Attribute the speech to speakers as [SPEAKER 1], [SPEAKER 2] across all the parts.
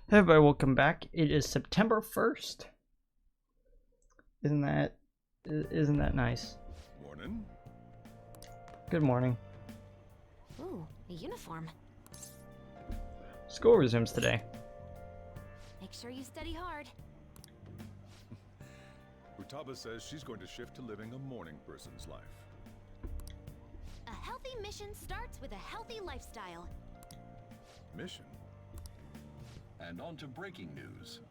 [SPEAKER 1] Hey everybody, welcome back. It is September 1st. Isn't that nice?
[SPEAKER 2] Morning.
[SPEAKER 1] Good morning.
[SPEAKER 3] Ooh, a uniform.
[SPEAKER 1] School resumes today.
[SPEAKER 3] Make sure you study hard.
[SPEAKER 2] Futaba says she's going to shift to living a morning person's life.
[SPEAKER 3] A healthy mission starts with a healthy lifestyle.
[SPEAKER 2] Mission?
[SPEAKER 4] And on to breaking news.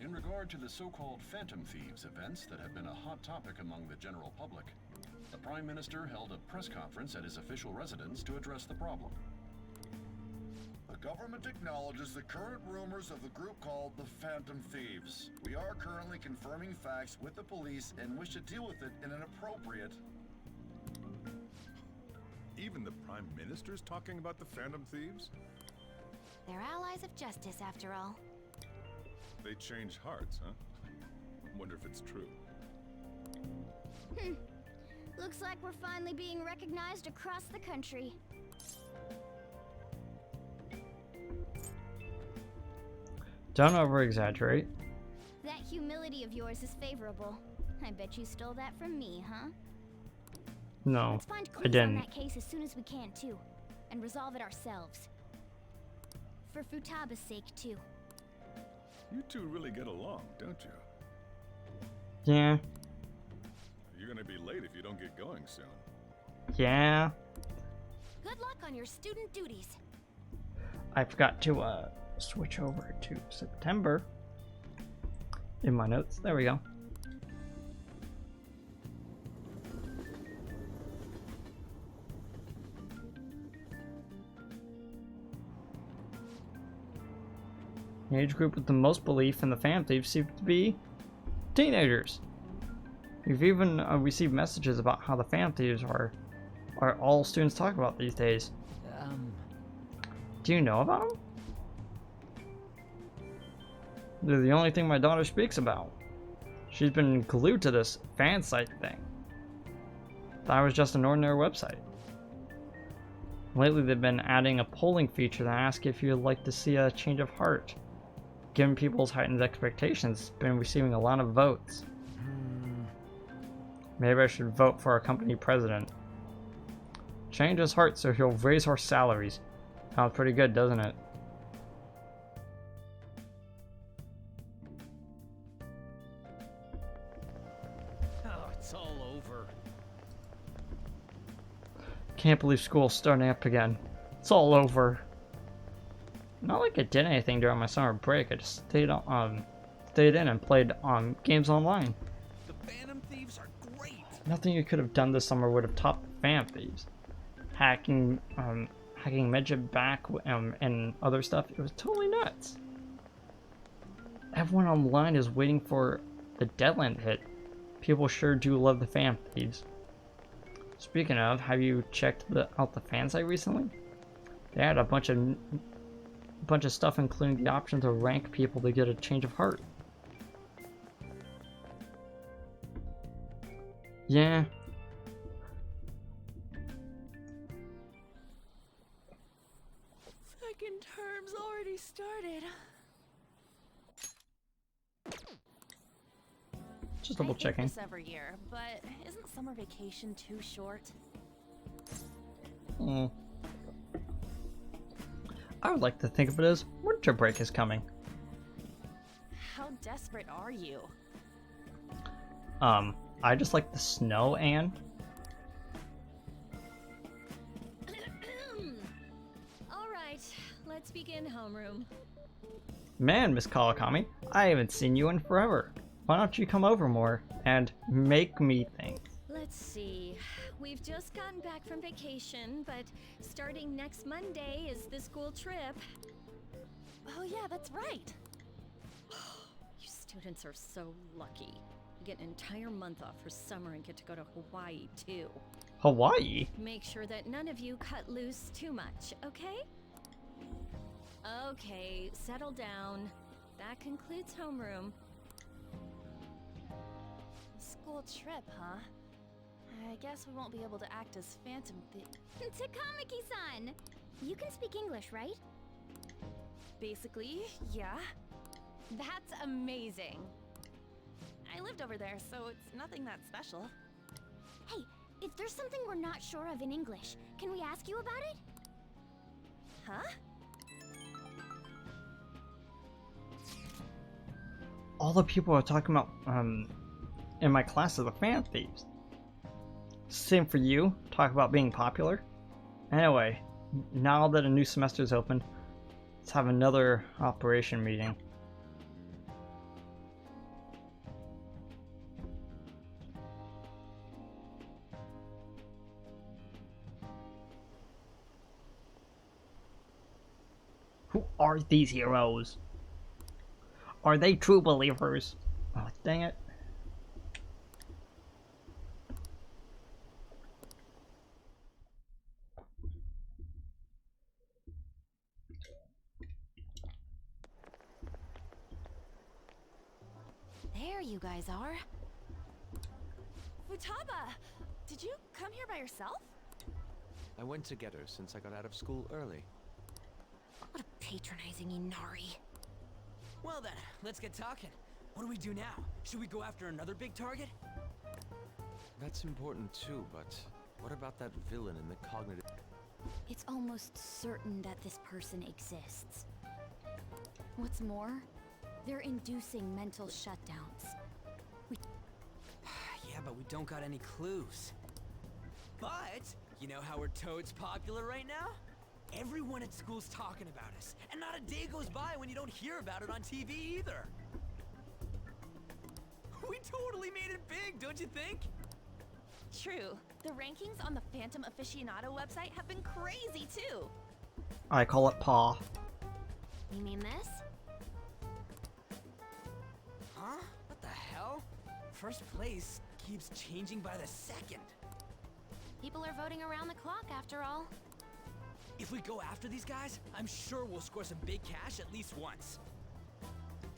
[SPEAKER 4] In regard to the so-called Phantom Thieves events that have been a hot topic among the general public, the Prime Minister held a press conference at his official residence to address the problem.
[SPEAKER 5] The government acknowledges the current rumors of the group called the Phantom Thieves. We are currently confirming facts with the police and wish to deal with it in an appropriate...
[SPEAKER 2] Even the Prime Minister's talking about the Phantom Thieves?
[SPEAKER 3] They're allies of justice, after all.
[SPEAKER 2] They change hearts, huh? Wonder if it's true.
[SPEAKER 6] Looks like we're finally being recognized across the country.
[SPEAKER 1] Don't over-exaggerate.
[SPEAKER 6] That humility of yours is favorable. I bet you stole that from me, huh?
[SPEAKER 1] No,
[SPEAKER 6] Let's find
[SPEAKER 1] I
[SPEAKER 6] clues on
[SPEAKER 1] didn't.
[SPEAKER 6] that case as soon as we can, too. And resolve it ourselves. For Futaba's sake, too.
[SPEAKER 2] You two really get along, don't you?
[SPEAKER 1] Yeah.
[SPEAKER 2] You're gonna be late if you don't get going soon.
[SPEAKER 1] Yeah.
[SPEAKER 3] Good luck on your student duties.
[SPEAKER 1] I forgot to switch over to September in my notes. There we go. The age group with the most belief in the Phantom Thieves seems to be teenagers. We've even received messages about how the Phantom Thieves are all students talk about these days. Do you know about them? They're the only thing my daughter speaks about. She's been glued to this fan site thing. Thought it was just an ordinary website. Lately they've been adding a polling feature that asks if you'd like to see a change of heart. Given people's heightened expectations, it's been receiving a lot of votes. Maybe I should vote for our company president. Change his heart so he'll raise our salaries. Sounds pretty good, doesn't it?
[SPEAKER 7] Oh, it's all over.
[SPEAKER 1] Can't believe school's starting up again. It's all over. Not like I did anything during my summer break. I just stayed in and played games online.
[SPEAKER 7] The Phantom Thieves are great.
[SPEAKER 1] Nothing you could have done this summer would have topped the Phantom Thieves. Hacking Midget back and other stuff. It was totally nuts. Everyone online is waiting for the deadline to hit. People sure do love the Phantom Thieves. Speaking of, have you checked out the fan site recently? They had a bunch of stuff, including the option to rank people to get a change of heart. Yeah.
[SPEAKER 3] Second term's already started.
[SPEAKER 1] Just double checking.
[SPEAKER 3] I hate this every year, but isn't summer vacation too short?
[SPEAKER 1] I would like to think of it as winter break is coming.
[SPEAKER 3] How desperate are you?
[SPEAKER 1] I just like the snow, and
[SPEAKER 6] Alright, let's begin homeroom.
[SPEAKER 1] man, Miss Kawakami, I haven't seen you in forever. Why don't you come over more and make me think?
[SPEAKER 6] Let's see. We've just gotten back from vacation, but starting next Monday is the school trip.
[SPEAKER 3] Oh yeah, that's right. You students are so lucky. You get an entire month off for summer and get to go to Hawaii too.
[SPEAKER 1] Hawaii?
[SPEAKER 6] Make sure that none of you cut loose too much, okay? Okay, settle down. That concludes homeroom.
[SPEAKER 3] School trip, huh? I guess we won't be able to act as Phantom
[SPEAKER 6] Takamaki-san! You can speak English, right? Basically, yeah.
[SPEAKER 3] That's amazing. I lived over there, so it's nothing that special.
[SPEAKER 6] Hey, if there's something we're not sure of in English, can we ask you about it?
[SPEAKER 3] Huh?
[SPEAKER 1] All the people are talking about in my class are the fan thieves. Same for you. Talk about being popular. Anyway, now that a new semester's opened, let's have another operation meeting. Who are these heroes? Are they true believers? Oh, dang it.
[SPEAKER 6] There you guys are.
[SPEAKER 3] Futaba! Did you come here by yourself?
[SPEAKER 8] I went to get her since I got out of school early.
[SPEAKER 6] What a patronizing Inari.
[SPEAKER 7] Well then, let's get talking. What do we do now? Should we go after another big target?
[SPEAKER 8] That's important too, but what about that villain in the cognitive...
[SPEAKER 6] It's almost certain that this person exists. What's more, they're inducing mental shutdowns.
[SPEAKER 7] Yeah, but we don't got any clues. But, you know how we're toads popular right now? Everyone at school's talking about us, and not a day goes by when you don't hear about it on TV either. We totally made it big, don't you think?
[SPEAKER 3] True. The rankings on the Phantom Aficionado website have been crazy too.
[SPEAKER 1] I call it paw.
[SPEAKER 6] You mean this?
[SPEAKER 7] Huh? What the hell? First place keeps changing by the second.
[SPEAKER 6] People are voting around the clock after all.
[SPEAKER 7] If we go after these guys, I'm sure we'll score some big cash at least once.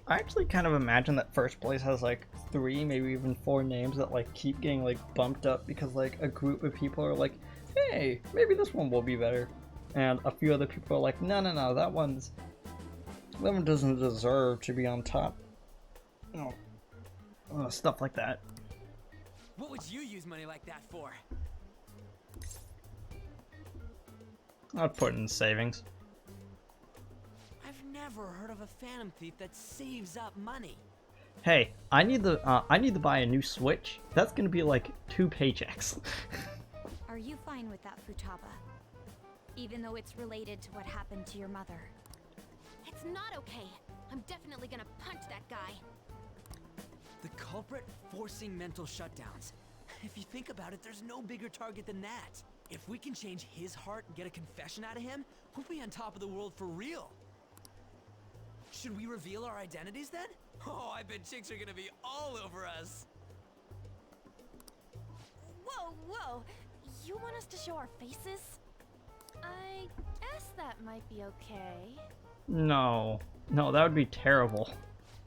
[SPEAKER 1] I actually kind of imagine that first place has like 3, maybe even 4 names that like keep getting like bumped up because like a group of people are like, hey, maybe this one will be better. And a few other people are like, no, that one doesn't deserve to be on top. You know, stuff like that.
[SPEAKER 7] What would you use money like that for?
[SPEAKER 1] I'd put it in savings.
[SPEAKER 7] I've never heard of a Phantom Thief that saves up money.
[SPEAKER 1] Hey, I need to buy a new Switch. That's gonna be like 2 paychecks.
[SPEAKER 6] Are you fine with that, Futaba? Even though it's related to what happened to your mother. It's not okay. I'm definitely gonna punch that guy.
[SPEAKER 7] The culprit forcing mental shutdowns. If you think about it, there's no bigger target than that. If we can change his heart and get a confession out of him, we'll be on top of the world for real. Should we reveal our identities then? Oh, I bet chicks are gonna be all over us.
[SPEAKER 3] Whoa! You want us to show our faces? I guess that might be okay.
[SPEAKER 1] No, that would be terrible.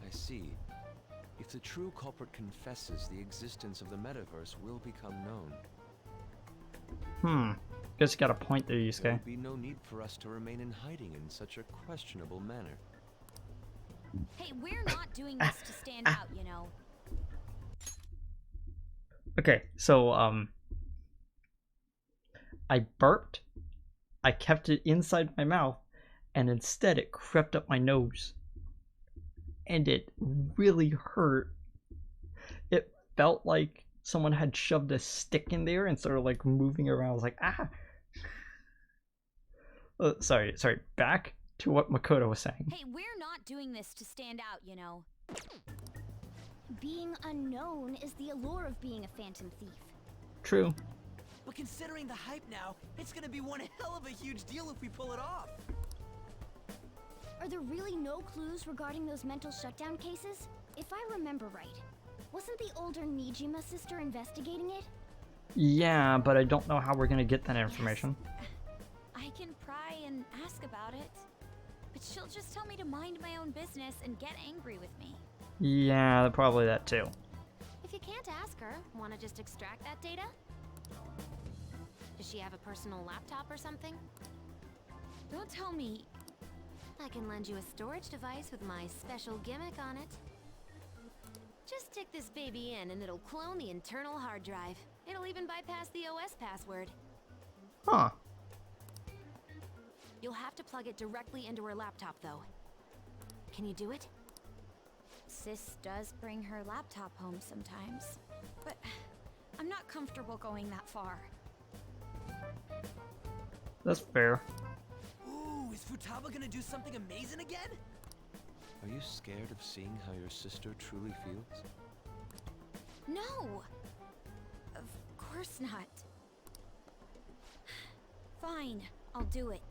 [SPEAKER 8] I see. If the true culprit confesses, the existence of the metaverse will become known.
[SPEAKER 1] Guess you got a point there,
[SPEAKER 8] There
[SPEAKER 1] Yusuke.
[SPEAKER 8] will be no need for us to remain in hiding in such a questionable manner.
[SPEAKER 6] Hey, we're not doing this to stand out, you know.
[SPEAKER 1] Okay, so I burped, I kept it inside my mouth, and instead it crept up my nose. And it really hurt. It felt like someone had shoved a stick in there and started like moving around. I was like, ah. Sorry, back to what Makoto was saying.
[SPEAKER 6] Hey, we're not doing this to stand out, you know. Being unknown is the allure of being a phantom thief.
[SPEAKER 1] True.
[SPEAKER 7] But considering the hype now, it's gonna be one hell of a huge deal if we pull it off.
[SPEAKER 6] Are there really no clues regarding those mental shutdown cases? If I remember right, wasn't the older Nijima sister investigating it?
[SPEAKER 1] Yeah, but I don't know how we're gonna get that information.
[SPEAKER 6] Yes. I can pry and ask about it, but she'll just tell me to mind my own business and get angry with me.
[SPEAKER 1] Yeah, probably that too.
[SPEAKER 6] If you can't ask her, want to just extract that data? Does she have a personal laptop or something?
[SPEAKER 3] Don't tell me
[SPEAKER 6] I can lend you a storage device with my special gimmick on it. Just stick this baby in and it'll clone the internal hard drive. It'll even bypass the OS password.
[SPEAKER 1] Huh.
[SPEAKER 6] You'll have to plug it directly into her laptop, though. Can you do it? Sis does bring her laptop home sometimes, but I'm not comfortable going that far.
[SPEAKER 1] That's fair.
[SPEAKER 7] Ooh, is Futaba gonna do something amazing again?
[SPEAKER 8] Are you scared of seeing how your sister truly feels?
[SPEAKER 6] No! Of course not. Fine, I'll do it.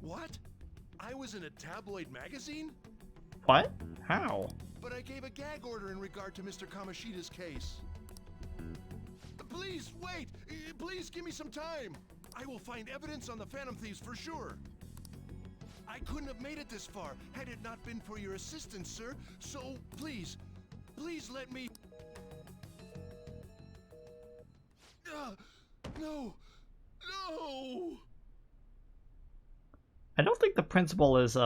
[SPEAKER 9] What? I was in a tabloid magazine?
[SPEAKER 1] What? How?
[SPEAKER 9] But I gave a gag order in regard to Mr. Kamoshida's case. Please, wait! Please give me some time! I will find evidence on the Phantom Thieves for sure. I couldn't have made it this far had it not been for your assistance, sir. So, please, please let me... No! No!
[SPEAKER 1] I don't think the principal is,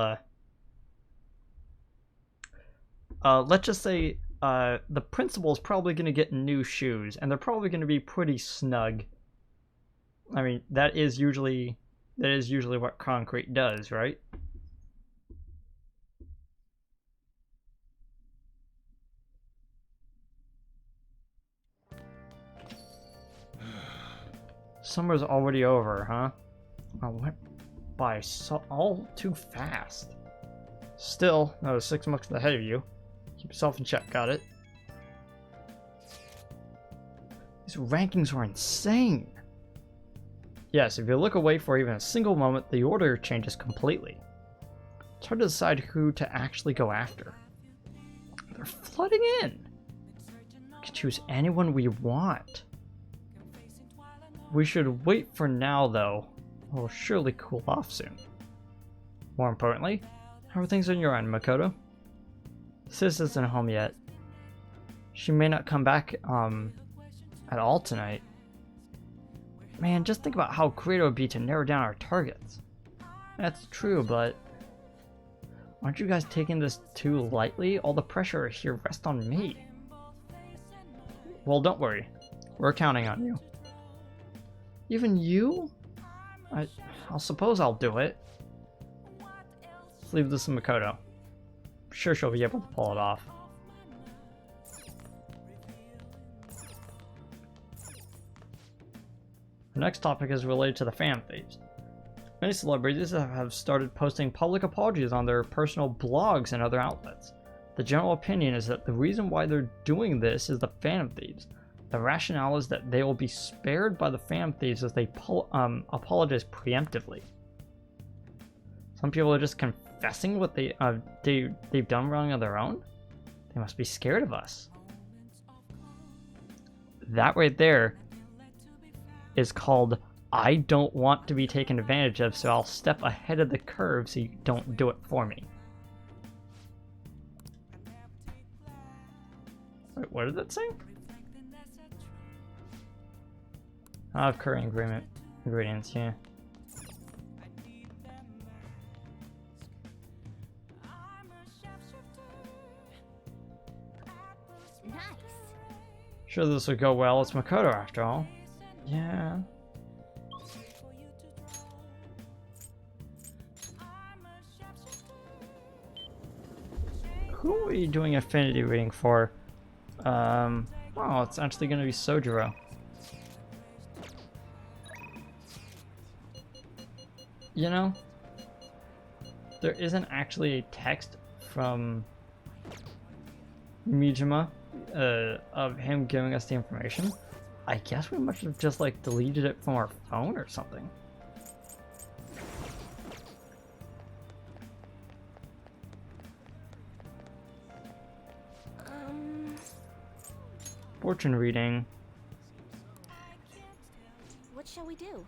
[SPEAKER 1] let's just say, the principal is probably going to get new shoes, and they're probably going to be pretty snug. I mean, that is usually what concrete does, right? Summer's already over, huh? I went by all too fast. Still, another 6 months ahead of you. Keep yourself in check, got it? These rankings are insane. Yes, if you look away for even a single moment, the order changes completely. It's hard to decide who to actually go after. They're flooding in. We can choose anyone we want. We should wait for now, though. We'll surely cool off soon. More importantly, how are things on your end, Makoto? Sis isn't home yet. She may not come back, at all tonight. Man, just think about how great it would be to narrow down our targets. That's true, but aren't you guys taking this too lightly? All the pressure here rests on me. Well, don't worry. We're counting on you. Even you? I'll suppose I'll do it. Let's leave this to Makoto. I'm sure she'll be able to pull it off. The next topic is related to the Phantom Thieves. Many celebrities have started posting public apologies on their personal blogs and other outlets. The general opinion is that the reason why they're doing this is the Phantom Thieves. The rationale is that they will be spared by the Phantom Thieves as they apologize preemptively. Some people are just confessing what they've done wrong on their own. They must be scared of us. That right there is called I don't want to be taken advantage of, so I'll step ahead of the curve so you don't do it for me. Wait, what did that say? I have curry ingredients, yeah.
[SPEAKER 6] Nice.
[SPEAKER 1] Sure this will go well, it's Makoto after all. Yeah. Who are you doing affinity reading for? Well, it's actually going to be Sojiro. You know, there isn't actually a text from Mijima of him giving us the information. I guess we must have just like deleted it from our phone or something. Fortune reading.
[SPEAKER 6] What shall we do?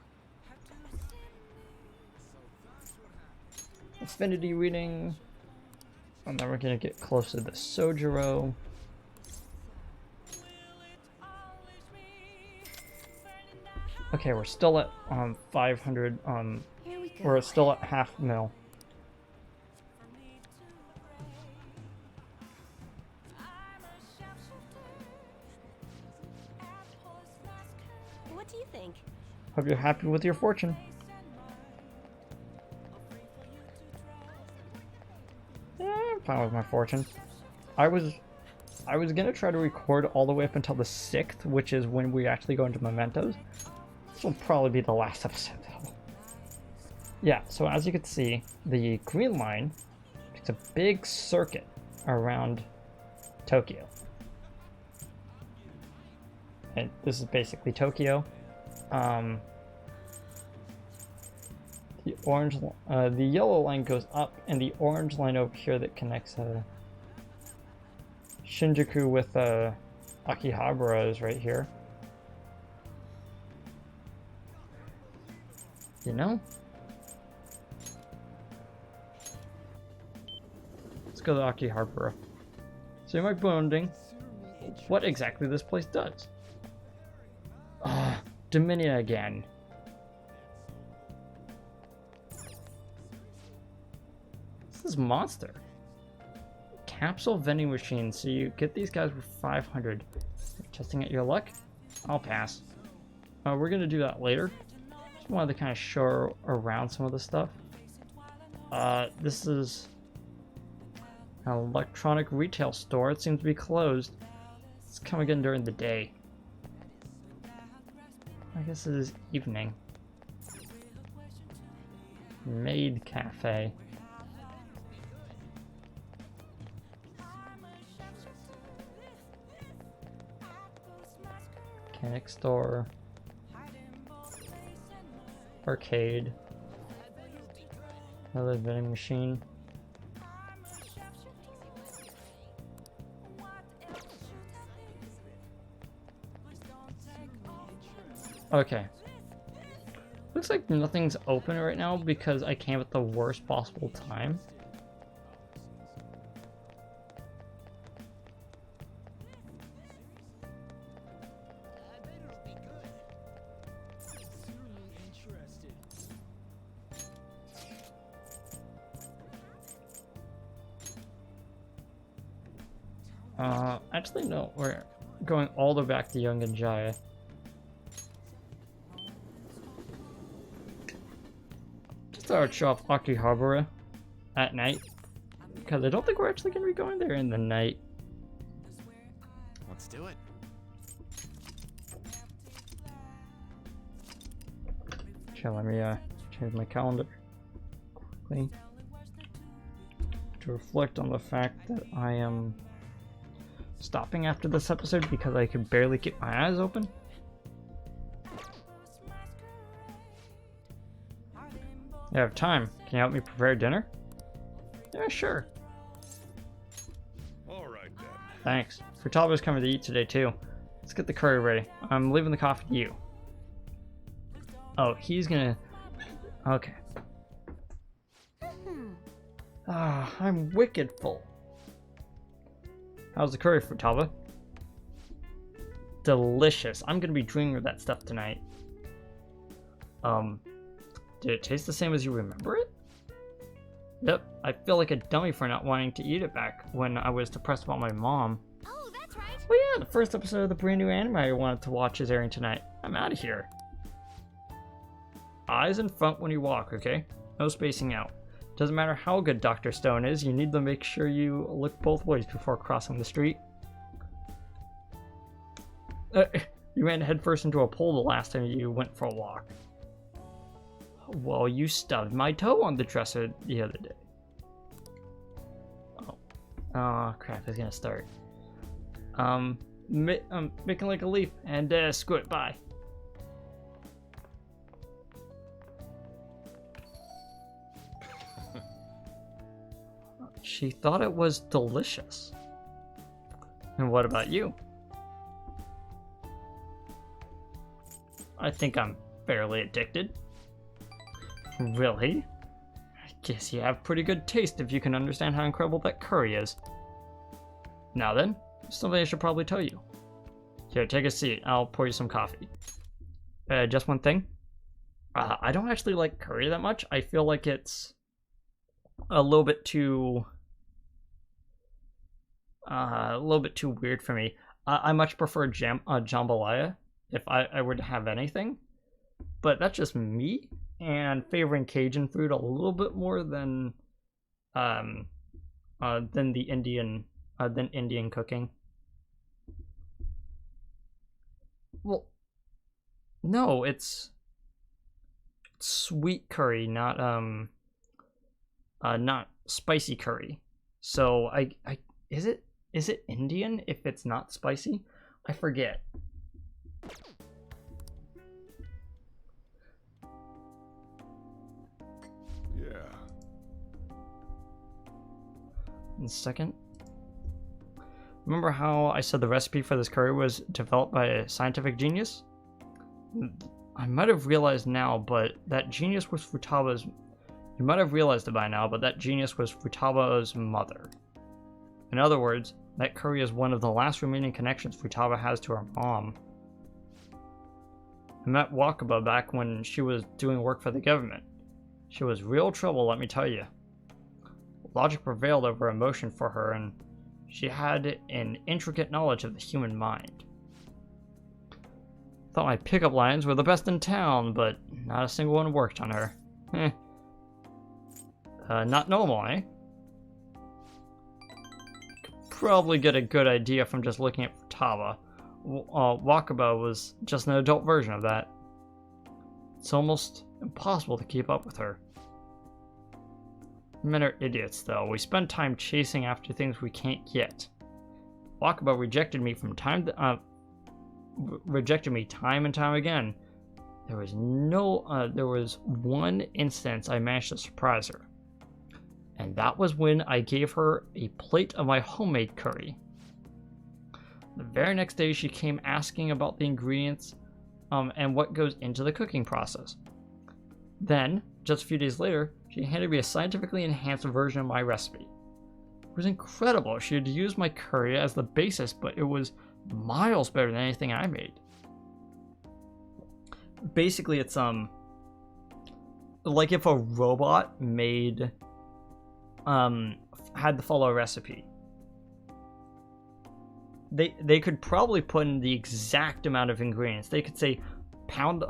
[SPEAKER 1] Affinity reading. And then we're gonna get closer to Sojiro. Okay, we're still at 500.
[SPEAKER 6] Here we go.
[SPEAKER 1] We're still at half mil.
[SPEAKER 6] What do you think?
[SPEAKER 1] Hope you're happy with your fortune. Yeah, I'm fine with my fortune. I was gonna try to record all the way up until the 6th, which is when we actually go into mementos. This will probably be the last episode though. Yeah, so as you can see, the green line makes a big circuit around Tokyo. And this is basically Tokyo. The yellow line goes up, and the orange line over here that connects Shinjuku with Akihabara is right here. You know? Let's go to Akihabara. So you might be wondering what exactly this place does. Dominion again. This is monster. Capsule vending machine. So you get these guys for 500. Testing at your luck? I'll pass. We're gonna do that later. Just wanted to kind of show around some of the stuff. This is an electronic retail store. It seems to be closed. It's come again during the day. I guess it is evening. Maid Cafe. Mechanic store. Arcade. Another vending machine. Okay. Looks like nothing's open right now because I came at the worst possible time. Actually no, we're going all the way back to Young and Jaya. Just thought I'd show off Akihabara at night, because I don't think we're actually going to be going there in the night.
[SPEAKER 7] Let's do it.
[SPEAKER 1] Okay, let me change my calendar quickly to reflect on the fact that I am stopping after this episode because I could barely keep my eyes open. You have time. Can you help me prepare dinner? Yeah, sure.
[SPEAKER 2] Alright then.
[SPEAKER 1] Thanks. Furtaba's coming to eat today too. Let's get the curry ready. I'm leaving the coffee to you. Oh, he's gonna... Okay. I'm wicked full. How's the curry, Futaba? Delicious. I'm gonna be drinking that stuff tonight. Did it taste the same as you remember it? Yep, I feel like a dummy for not wanting to eat it back when I was depressed about my mom.
[SPEAKER 6] Oh, that's right.
[SPEAKER 1] Well, yeah, the first episode of the brand new anime I wanted to watch is airing tonight. I'm out of here. Eyes in front when you walk, okay? No spacing out. Doesn't matter how good Dr. Stone is, you need to make sure you look both ways before crossing the street. You ran headfirst into a pole the last time you went for a walk. Well, you stubbed my toe on the dresser the other day. Oh, crap, it's gonna start. Making like a leaf, and screw it, bye. She thought it was delicious. And what about you? I think I'm fairly addicted. Really? I guess you have pretty good taste if you can understand how incredible that curry is. Now then, something I should probably tell you. Here, take a seat. I'll pour you some coffee. just one thing. I don't actually like curry that much. I feel like it's a little bit too weird for me. I much prefer jambalaya if I were to have anything, but that's just me, and favoring Cajun food a little bit more than the Indian cooking. Well, no, it's sweet curry, not spicy curry. So I is it Indian if it's not spicy? I forget.
[SPEAKER 2] Yeah.
[SPEAKER 1] In a second. Remember how I said the recipe for this curry was developed by a scientific genius? I might have realized now, but that genius was Futaba's... You might have realized it by now, but that genius was Futaba's mother. In other words, that curry is one of the last remaining connections Futaba has to her mom. I met Wakaba back when she was doing work for the government. She was real trouble, let me tell you. Logic prevailed over emotion for her, and she had an intricate knowledge of the human mind. Thought my pickup lines were the best in town, but not a single one worked on her. Not normal, eh? Could probably get a good idea from just looking at Futaba. Wakaba was just an adult version of that. It's almost impossible to keep up with her. Men are idiots, though. We spend time chasing after things we can't get. Wakaba rejected me time and time again. There was one instance I managed to surprise her. And that was when I gave her a plate of my homemade curry. The very next day she came asking about the ingredients and what goes into the cooking process. Then, just a few days later, she handed me a scientifically enhanced version of my recipe. It was incredible. She had used my curry as the basis, but it was miles better than anything I made. Basically, it's like if a robot made had to follow a recipe. They could probably put in the exact amount of ingredients. They could say pound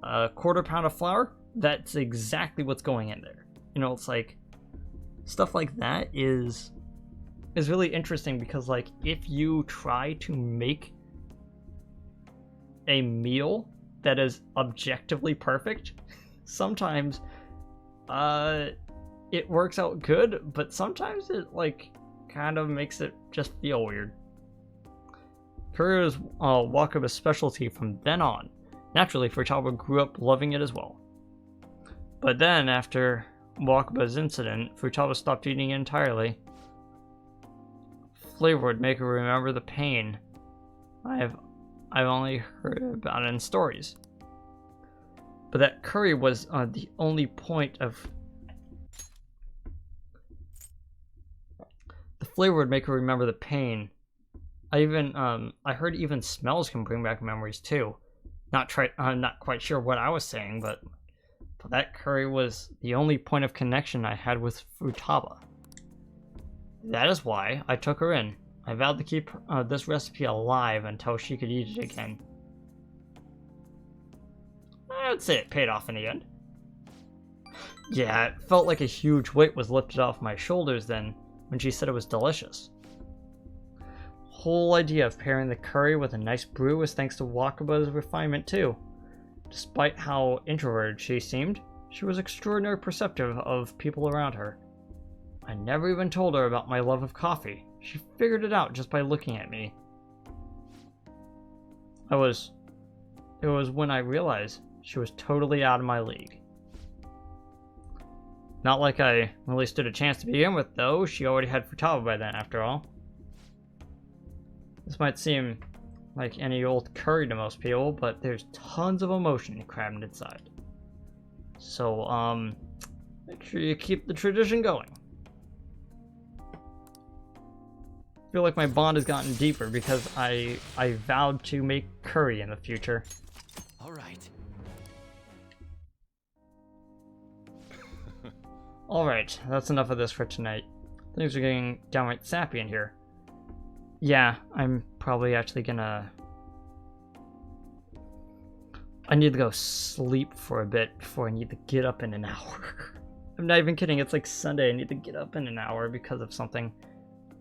[SPEAKER 1] a quarter pound of flour. That's exactly what's going in there. You know, it's like stuff like that is really interesting because, like, if you try to make a meal that is objectively perfect, sometimes it works out good, but sometimes it, like, kind of makes it just feel weird. Curry was Wakaba's specialty from then on. Naturally, Futaba grew up loving it as well. But then, after Wakaba's incident, Futaba stopped eating it entirely. Flavor would make her remember the pain. I've only heard about it in stories. But that curry was the only point of... The flavor would make her remember the pain. I heard even smells can bring back memories too. I'm not quite sure what I was saying, but that curry was the only point of connection I had with Futaba. That is why I took her in. I vowed to keep this recipe alive until she could eat it again. I'd say it paid off in the end. Yeah, it felt like a huge weight was lifted off my shoulders then when she said it was delicious. Whole idea of pairing the curry with a nice brew was thanks to Wakaba's refinement too. Despite how introverted she seemed, she was extraordinarily perceptive of people around her. I never even told her about my love of coffee. She figured it out just by looking at me. It was when I realized she was totally out of my league. Not like I really stood a chance to begin with, though. She already had Futaba by then, after all. This might seem like any old curry to most people, but there's tons of emotion crammed inside. So, make sure you keep the tradition going. feel like my bond has gotten deeper because I vowed to make curry in the future.
[SPEAKER 7] All right.
[SPEAKER 1] Alright, that's enough of this for tonight. Things are getting downright sappy in here. Yeah, I'm probably actually gonna... I need to go sleep for a bit before I need to get up in an hour. I'm not even kidding, it's like Sunday, I need to get up in an hour because of something.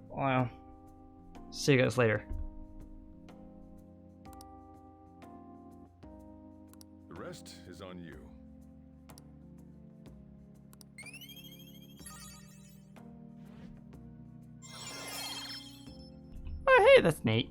[SPEAKER 1] Well, see you guys later.
[SPEAKER 2] The rest is on you.
[SPEAKER 1] Oh, hey, that's Nate.